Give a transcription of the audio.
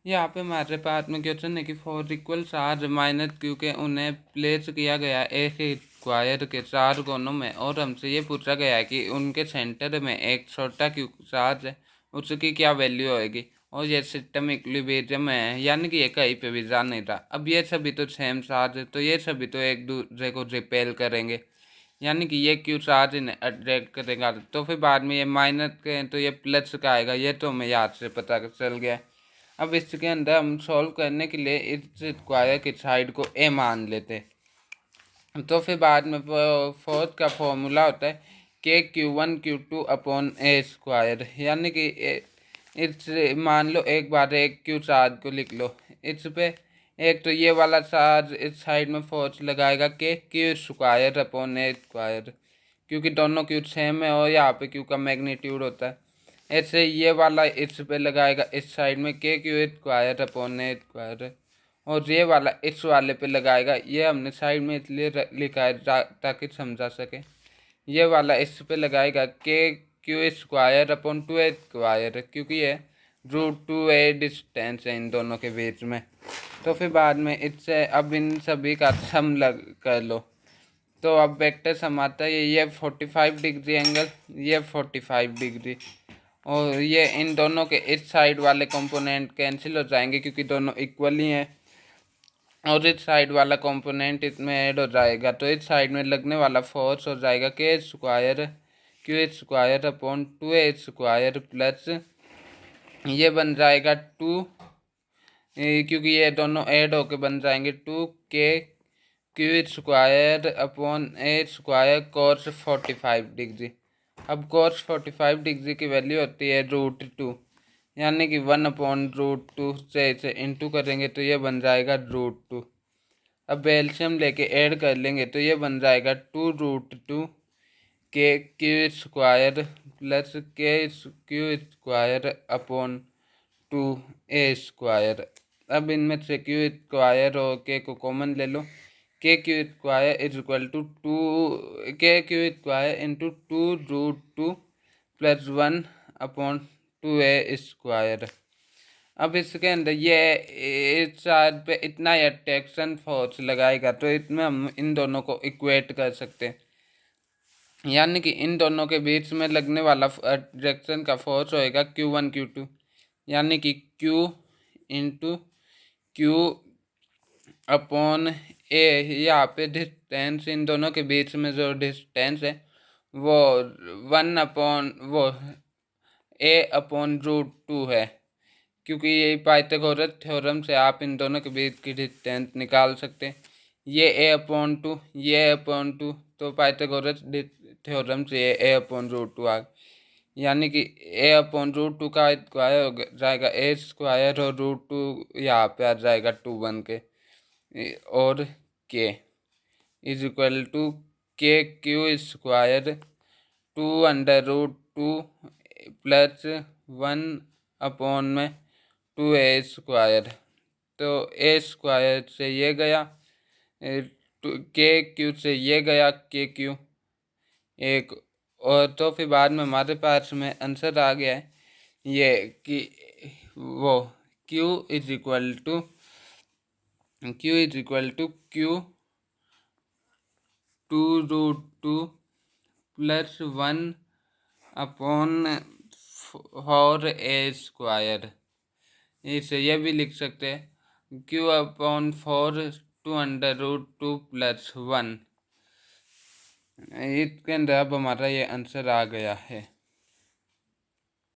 यहाँ पे हमारे पास में क्वेश्चन है कि फोर इक्वल चार माइनस क्यू के उन्हें प्लेस किया गया एक स्क्वायर के चार कोनों में, और हमसे ये पूछा गया है कि उनके सेंटर में एक छोटा क्यू चार्ज है, उसकी क्या वैल्यू होएगी। और ये सिस्टम इक्विलिब्रियम है, यानी कि ये कहीं पे भी जा नहीं रहा। अब ये सभी तो सेम चार्ज है, तो ये सभी तो एक दूसरे को रिपेल करेंगे, यानी कि ये क्यू चार्ज इन्हें अट्रैक्ट करेगा। तो फिर बाद में ये माइनस के तो ये प्लस का आएगा, ये तो हमें याद से पता चल गया। अब इसके अंदर हम सॉल्व करने के लिए इस स्क्वायर की साइड को ए मान लेते हैं। तो फिर बाद में फोर्थ का फॉर्मूला होता है k q one q two upon a square, यानी कि इस मान लो एक बार एक क्यू चार्ज को लिख लो। इस पे एक तो ये वाला चार्ज इस साइड में फोर्स लगाएगा के q square upon a square, क्योंकि दोनों क्यू सेम है और यहाँ पे क्यू का मैग्नीट्यूड होता है। ऐसे ये वाला इस पे लगाएगा इस साइड में के q square upon a square, और ये वाला इस वाले पे लगाएगा। ये हमने साइड में इसलिए लिखा है ताकि समझा सके। ये वाला इस पे लगाएगा के q square upon two a square, क्योंकि ये रूट टू ए डिस्टेंस है इन दोनों के बीच में। तो फिर बाद में इससे अब इन सभी का सम लग कर लो। तो अब वेक्टर सम आता है ये 45 डिग्री एंगल, ये 45 डिग्री, और ये इन दोनों के इस साइड वाले कंपोनेंट कैंसिल हो जाएंगे क्योंकि दोनों इक्वल ही हैं, और इस साइड वाला कंपोनेंट इसमें ऐड हो जाएगा। तो इस साइड में लगने वाला फोर्स हो जाएगा k square q square upon two a square plus ये बन जाएगा टू, क्योंकि ये दोनों ऐड होके बन जाएंगे to K q square upon a square cos 45 degree. अब कोस 45 डिग्री की वैल्यू होती है रूट टू, यानी कि 1/√2 से इसे इंटू करेंगे तो ये बन जाएगा √2। अब एलसीएम लेके ऐड कर लेंगे तो ये बन जाएगा 2√2 के क्यू स्क्वायर प्लस के क्यू स्क्वायर अपॉन 2 ए स्क्वायर। अब इनमें से क्यू स्क्वायर और के को कॉमन ले लो, K q square is equal to two K q square into 2√2 plus 1/2 a square. अब इसके अंदर ये इस साइड पे इतना ही अट्रैक्शन फोर्स लगाएगा, तो इसमें हम इन दोनों को इक्वेट कर सकते हैं, यानी कि इन दोनों के बीच में लगने वाला अट्रैक्शन का फोर्स होएगा Q1 Q2, यानी कि Q इंटू क्यू अपॉन ए। यहाँ पे डिस्टेंस इन दोनों के बीच में जो डिस्टेंस है वो 1/A/√2 है, क्योंकि ये पाइथागोरस थ्योरम से आप इन दोनों के बीच की डिस्टेंस निकाल सकते हैं। ये A/2 ये A/2, तो पाइथागोरस थ्योरम से ये A/√2 आ, यानी कि A/√2 का स्क्वायर हो जाएगा ए स्क्वायर, और √2 यहाँ पे आ जाएगा 2 बन के, और के is equal to K q square 2√2 plus 1/2 a square. तो ए स्क्वायर से ये गया, के क्यू से ये गया के क्यू एक, और तो फिर बाद में हमारे पास में आंसर आ गया है ये कि वो Q is equal to Q 2√2 plus 1/4 a square. इसे ये भी लिख सकते हैं Q/4 2√2 प्लस 1। इसके अंदर अब हमारा ये आंसर आ गया है।